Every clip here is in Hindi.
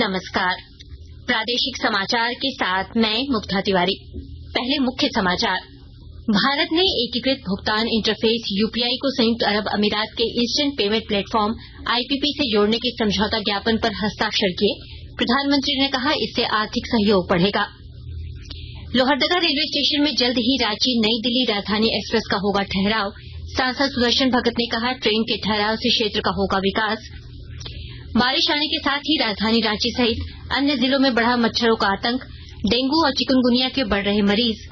नमस्कार। प्रादेशिक समाचार के साथ मैं मुग्धा तिवारी। पहले मुख्य समाचार। भारत ने एकीकृत भुगतान इंटरफेस यूपीआई को संयुक्त अरब अमीरात के इंस्टेंट पेमेंट प्लेटफॉर्म आईपीपी से जोड़ने के समझौता ज्ञापन पर हस्ताक्षर किए। प्रधानमंत्री ने कहा, इससे आर्थिक सहयोग बढ़ेगा। लोहरदगा रेलवे स्टेशन में जल्द ही रांची नई दिल्ली राजधानी एक्सप्रेस का होगा ठहराव। सांसद सुदर्शन भगत ने कहा, ट्रेन के ठहराव से क्षेत्र का होगा विकास। बारिश आने के साथ ही राजधानी रांची सहित अन्य जिलों में बढ़ा मच्छरों का आतंक। डेंगू और चिकनगुनिया के बढ़ रहे मरीज।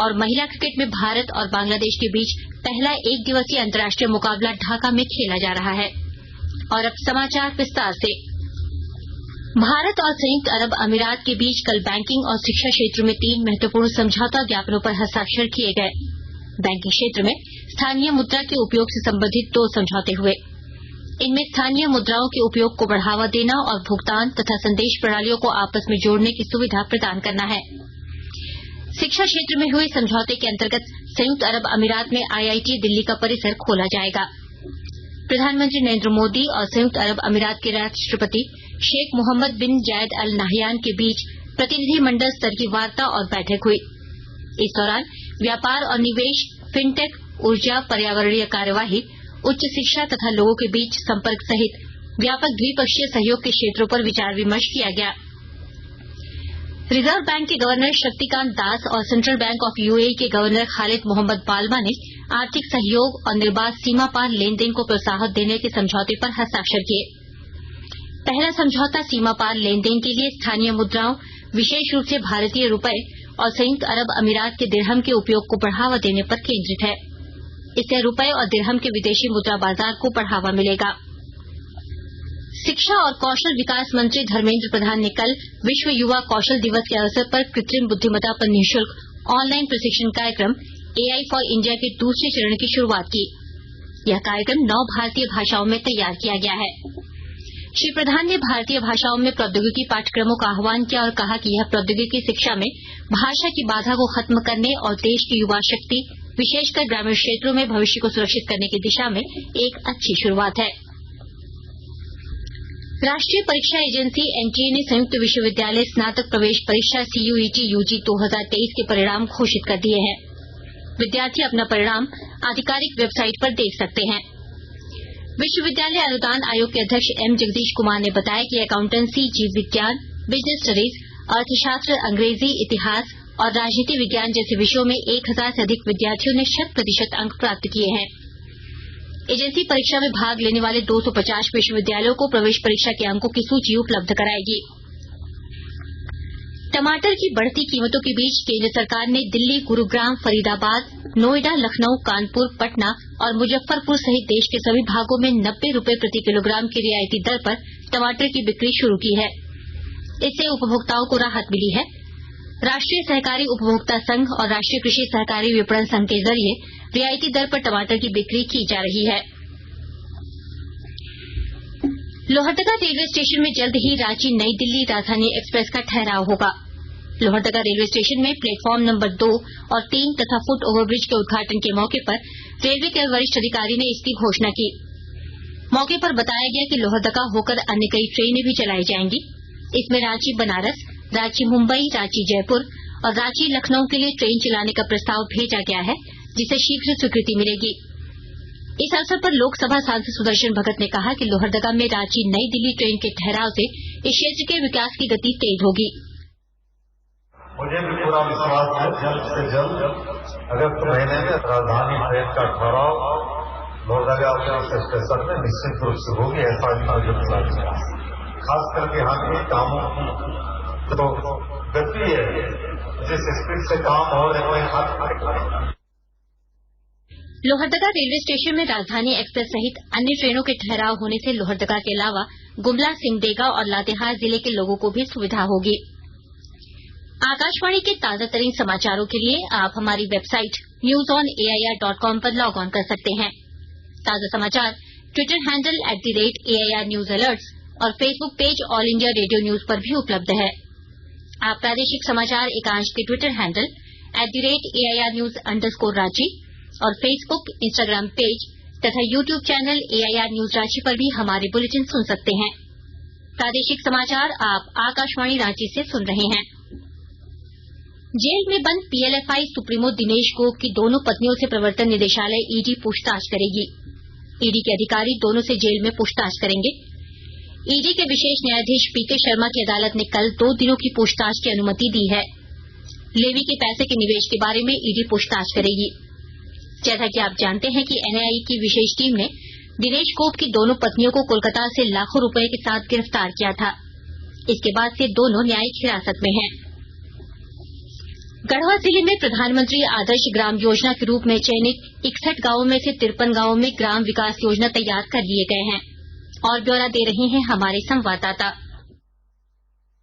और महिला क्रिकेट में भारत और बांग्लादेश के बीच पहला एक दिवसीय अंतर्राष्ट्रीय मुकाबला ढाका में खेला जा रहा है। और अब समाचार विस्तार से। भारत और संयुक्त अरब अमीरात के बीच कल बैंकिंग और शिक्षा क्षेत्र में 3 महत्वपूर्ण समझौता ज्ञापनों पर हस्ताक्षर किए गए। बैंकिंग क्षेत्र में स्थानीय मुद्रा के उपयोग से संबंधित 2 समझौते हुए। इनमें स्थानीय मुद्राओं के उपयोग को बढ़ावा देना और भुगतान तथा संदेश प्रणालियों को आपस में जोड़ने की सुविधा प्रदान करना है। शिक्षा क्षेत्र में हुए समझौते के अंतर्गत संयुक्त अरब अमीरात में आईआईटी दिल्ली का परिसर खोला जाएगा। प्रधानमंत्री नरेंद्र मोदी और संयुक्त अरब अमीरात के राष्ट्रपति शेख मोहम्मद बिन जायद अल नाहयान के बीच प्रतिनिधि मंडल स्तर की वार्ता और बैठक हुई। इस दौरान व्यापार और निवेश, फिनटेक, ऊर्जा, पर्यावरणीय कार्यवाही, उच्च शिक्षा तथा लोगों के बीच संपर्क सहित व्यापक द्विपक्षीय सहयोग के क्षेत्रों पर विचार विमर्श किया गया। रिजर्व बैंक के गवर्नर शक्तिकांत दास और सेंट्रल बैंक ऑफ यूएई के गवर्नर खालिद मोहम्मद बालमा ने आर्थिक सहयोग और निर्बाध सीमा पार लेन देन को प्रोत्साहन देने के समझौते पर हस्ताक्षर किए। पहला समझौता सीमा पार लेन देन के लिए स्थानीय मुद्राओं, विशेष रूप से भारतीय रुपये और संयुक्त अरब अमीरात के दिरहम के उपयोग को बढ़ावा देने पर केंद्रित है। इससे रुपये और दिरहम के विदेशी मुद्रा बाजार को बढ़ावा मिलेगा। शिक्षा और कौशल विकास मंत्री धर्मेंद्र प्रधान ने कल विश्व युवा कौशल दिवस के अवसर पर कृत्रिम बुद्धिमत्ता पर निःशुल्क ऑनलाइन प्रशिक्षण कार्यक्रम एआई फॉर इंडिया के दूसरे चरण की शुरुआत की। यह कार्यक्रम 9 भारतीय भाषाओं में तैयार किया गया है। श्री प्रधान ने भारतीय भाषाओं में प्रौद्योगिकी पाठ्यक्रमों का आह्वान किया और कहा कि यह प्रौद्योगिकी शिक्षा में भाषा की बाधा को खत्म करने और देश की युवा शक्ति, विशेषकर ग्रामीण क्षेत्रों में भविष्य को सुरक्षित करने की दिशा में एक अच्छी शुरुआत है। राष्ट्रीय परीक्षा एजेंसी एनटीए ने संयुक्त विश्वविद्यालय स्नातक प्रवेश परीक्षा सीयूईटी यूजी 2023 के परिणाम घोषित कर दिए हैं। विद्यार्थी अपना परिणाम आधिकारिक वेबसाइट पर देख सकते हैं। विश्वविद्यालय अनुदान आयोग के अध्यक्ष एम जगदीश कुमार ने बताया कि अकाउंटेंसी, जीव विज्ञान, बिजनेस स्टडीज, अर्थशास्त्र, अंग्रेजी, इतिहास और राजनीति विज्ञान जैसे विषयों में 1000 से अधिक विद्यार्थियों ने 100% अंक प्राप्त किए हैं। एजेंसी परीक्षा में भाग लेने वाले 250 विश्वविद्यालयों को प्रवेश परीक्षा के अंकों की सूची उपलब्ध कराएगी। टमाटर की बढ़ती कीमतों के बीच केंद्र सरकार ने दिल्ली, गुरुग्राम, फरीदाबाद, नोएडा, लखनऊ, कानपुर, पटना और मुजफ्फरपुर सहित देश के सभी भागों में 90 रुपए प्रति किलोग्राम की रियायती दर पर टमाटर की बिक्री शुरू की है। इससे उपभोक्ताओं को राहत मिली है। राष्ट्रीय सहकारी उपभोक्ता संघ और राष्ट्रीय कृषि सहकारी विपणन संघ के जरिए रियायती दर पर टमाटर की बिक्री की जा रही है। लोहरदगा रेलवे स्टेशन में जल्द ही रांची नई दिल्ली राजधानी एक्सप्रेस का ठहराव होगा। लोहरदगा रेलवे स्टेशन में प्लेटफॉर्म नंबर 2 और 3 तथा फुट ओवरब्रिज के उद्घाटन के मौके पर रेलवे के वरिष्ठ अधिकारी ने इसकी घोषणा की। मौके पर बताया गया कि लोहरदगा होकर अन्य कई ट्रेनें भी चलाई जाएंगी। इसमें रांची बनारस, रांची मुंबई, रांची जयपुर और रांची लखनऊ के लिए ट्रेन चलाने का प्रस्ताव भेजा गया है, जिसे शीघ्र स्वीकृति मिलेगी। इस अवसर पर लोकसभा सांसद सुदर्शन भगत ने कहा कि लोहरदगा में रांची नई दिल्ली ट्रेन के ठहराव से इस क्षेत्र के विकास की गति तेज होगी। मुझे भी पूरा विश्वास है जल्द से जल्द अगस्त महीने में राजधानी ट्रेन का ठहराव लोहरदगा स्टेशन में निश्चित रूप से होगी, ऐसा मुझे विश्वास है। खास करके यहाँ के कामों की तो गति है, जिस स्पीड से काम हो रहे हैं। लोहरदगा रेलवे स्टेशन में राजधानी एक्सप्रेस सहित अन्य ट्रेनों के ठहराव होने से लोहरदगा के अलावा गुमला, सिमडेगा और लातेहार जिले के लोगों को भी सुविधा होगी। आकाशवाणी के ताजा तरीन समाचारों के लिए आप हमारी वेबसाइट newsonair.com पर लॉग ऑन कर सकते हैं। ताजा समाचार Twitter handle @AIR news alerts और Facebook page All India Radio News पर भी उपलब्ध है। आप प्रादेशिक समाचार एकांश के ट्विटर हैंडल @AIR न्यूज_रांची और फेसबुक, इंस्टाग्राम पेज तथा YouTube channel AIR news Ranchi पर भी हमारे बुलेटिन सुन सकते हैं। प्रादेशिक समाचार आप आकाशवाणी रांची से सुन रहे हैं। जेल में बंद पीएलएफआई सुप्रीमो दिनेश गोप की दोनों पत्नियों से प्रवर्तन निदेशालय ईडी पूछताछ करेगी। ईडी के अधिकारी दोनों से जेल में पूछताछ करेंगे। ईडी के विशेष न्यायाधीश पीके शर्मा की अदालत ने कल 2 दिनों की पूछताछ की अनुमति दी है। लेवी के पैसे के निवेश के बारे में ईडी पूछताछ करेगी। जैसा कि आप जानते हैं कि एनआईए की विशेष टीम ने दिनेश गोप की दोनों पत्नियों को कोलकाता से लाखों रुपए के साथ गिरफ्तार किया था। इसके बाद से दोनों न्यायिक हिरासत में हैं। गढ़वा जिले में प्रधानमंत्री आदर्श ग्राम योजना के रूप में चयनित 61 गांवों में से 53 गांवों में ग्राम विकास योजना तैयार कर लिए गए हैं। और ब्यौरा दे रहे हैं हमारे संवाददाता।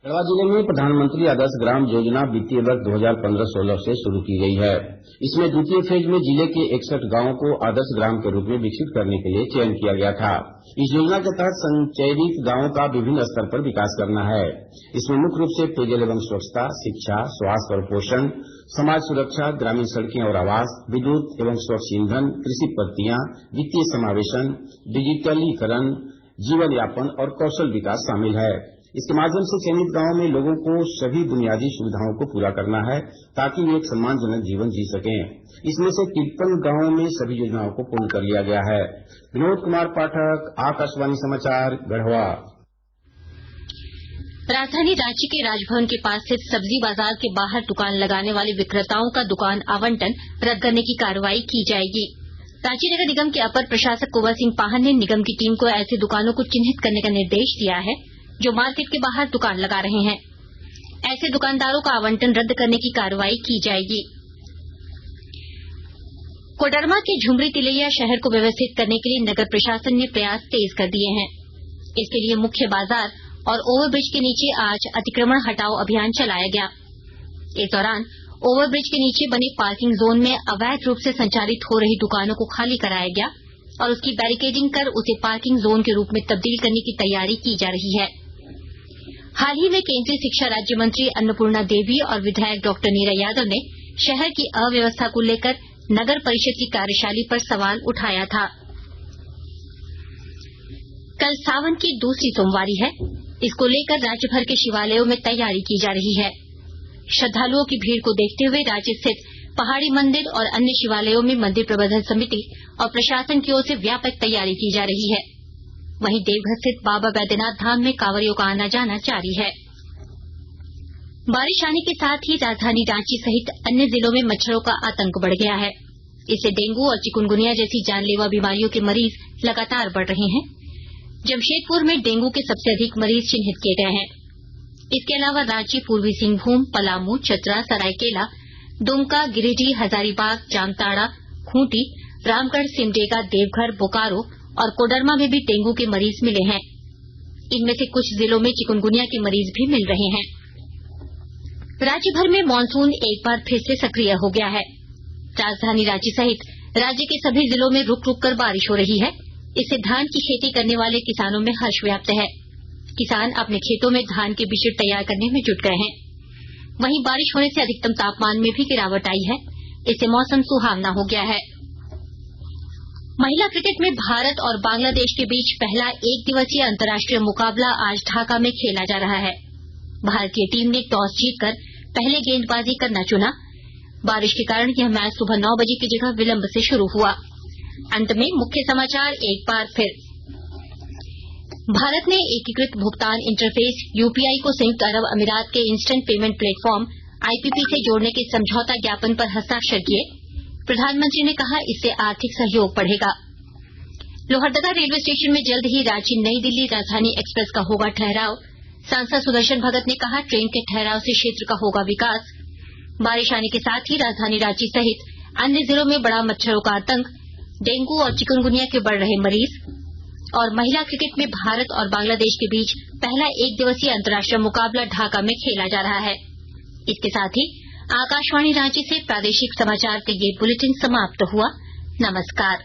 गढ़वा जिले में प्रधानमंत्री आदर्श ग्राम योजना वित्तीय वर्ष 2015-16 से शुरू की गई है। इसमें द्वितीय फेज में जिले के 61 गांवों को आदर्श ग्राम के रूप में विकसित करने के लिए चयन किया गया था। इस योजना के तहत संचयित गांवों का विभिन्न स्तर पर विकास करना है। इसमें मुख्य रूप से पेयजल एवं स्वच्छता, शिक्षा, स्वास्थ्य और पोषण, समाज सुरक्षा, ग्रामीण सड़कें और आवास, विद्युत एवं स्वच्छ ईंधन, कृषि पत्तियां, वित्तीय समावेशन, डिजिटलीकरण, जीवन यापन और कौशल विकास शामिल है। इसके माध्यम से चयनित गांवों में लोगों को सभी बुनियादी सुविधाओं को पूरा करना है ताकि वे एक सम्मानजनक जीवन जी सकें। इसमें से 53 गांवों में सभी योजनाओं को पूर्ण कर लिया गया है। विनोद कुमार पाठक, आकाशवाणी समाचार, गढ़वा। राजधानी रांची के राजभवन के पास स्थित सब्जी बाजार के बाहर दुकान लगाने वाले विक्रेताओं का दुकान आवंटन रद्द करने की कार्रवाई की जाएगी। रांची नगर निगम के अपर प्रशासक कुंवर सिंह पाहन ने निगम की टीम को ऐसी दुकानों को चिन्हित करने का निर्देश दिया है जो मार्केट के बाहर दुकान लगा रहे हैं। ऐसे दुकानदारों का आवंटन रद्द करने की कार्रवाई की जाएगी। कोडरमा के झुमरी तिलैया शहर को व्यवस्थित करने के लिए नगर प्रशासन ने प्रयास तेज कर दिए हैं। इसके लिए मुख्य बाजार और ओवरब्रिज के नीचे आज अतिक्रमण हटाओ अभियान चलाया गया। इस दौरान ओवरब्रिज के नीचे बने पार्किंग जोन में अवैध रूप से संचालित हो रही दुकानों को खाली कराया गया और उसकी बैरिकेडिंग कर उसे पार्किंग जोन के रूप में तब्दील करने की तैयारी की जा रही है। हाल ही में केंद्रीय शिक्षा राज्य मंत्री अन्नपूर्णा देवी और विधायक डॉक्टर नीरा यादव ने शहर की अव्यवस्था को लेकर नगर परिषद की कार्यशाला पर सवाल उठाया था। कल सावन की दूसरी सोमवारी है। इसको लेकर राज्य भर के शिवालयों में तैयारी की जा रही है। श्रद्धालुओं की भीड़ को देखते हुए राज्य स्थित पहाड़ी मंदिर और अन्य शिवालयों में मंदिर प्रबंधन समिति और प्रशासन की ओर से व्यापक तैयारी की जा रही है। वहीं देवघर स्थित बाबा बैद्यनाथ धाम में कांवरियों का आना जाना जारी है। बारिश आने के साथ ही राजधानी रांची सहित अन्य जिलों में मच्छरों का आतंक बढ़ गया है। इससे डेंगू और चिकुनगुनिया जैसी जानलेवा बीमारियों के मरीज लगातार बढ़ रहे हैं। जमशेदपुर में डेंगू के सबसे अधिक मरीज चिन्हित किए गए हैं। इसके अलावा रांची, पूर्वी सिंहभूम, पलामू, चतरा, सरायकेला, दुमका, गिरिडीह, हजारीबाग, जामताड़ा, खूंटी, रामगढ़, सिमडेगा, देवघर, बोकारो और कोडरमा में भी डेंगू के मरीज मिले हैं। इनमें से कुछ जिलों में चिकुनगुनिया के मरीज भी मिल रहे हैं। राज्य भर में मानसून एक बार फिर से सक्रिय हो गया है। राजधानी रांची सहित राज्य के सभी जिलों में रुक रुक कर बारिश हो रही है। इससे धान की खेती करने वाले किसानों में हर्ष व्याप्त है। किसान अपने खेतों में धान के बिचड़ तैयार करने में जुट गए हैं। वहीं बारिश होने से अधिकतम तापमान में भी गिरावट आई है। इससे मौसम सुहावना हो गया है। महिला क्रिकेट में भारत और बांग्लादेश के बीच पहला एक दिवसीय अंतर्राष्ट्रीय मुकाबला आज ढाका में खेला जा रहा है। भारतीय टीम ने टॉस जीतकर पहले गेंदबाजी करना चुना। बारिश के कारण यह मैच सुबह 9 बजे की जगह विलंब से शुरू हुआ। अंत में मुख्य समाचार एक बार फिर। भारत ने एकीकृत भुगतान इंटरफेस यूपीआई को संयुक्त अरब अमीरात के इंस्टेंट पेमेंट प्लेटफॉर्म आईपीपी से जोड़ने के समझौता ज्ञापन पर हस्ताक्षर किए। प्रधानमंत्री ने कहा इससे आर्थिक सहयोग बढ़ेगा। लोहरदगा रेलवे स्टेशन में जल्द ही रांची नई दिल्ली राजधानी एक्सप्रेस का होगा ठहराव। सांसद सुदर्शन भगत ने कहा ट्रेन के ठहराव से क्षेत्र का होगा विकास। बारिश आने के साथ ही राजधानी रांची सहित अन्य जिलों में बड़ा मच्छरों का आतंक। डेंगू और चिकुनगुनिया के बढ़ रहे मरीज। और महिला क्रिकेट में भारत और बांग्लादेश के बीच पहला एक दिवसीय अंतर्राष्ट्रीय मुकाबला ढाका में खेला जा रहा है। इसके साथ ही आकाशवाणी रांची से प्रादेशिक समाचार का ये बुलेटिन समाप्त हुआ। नमस्कार।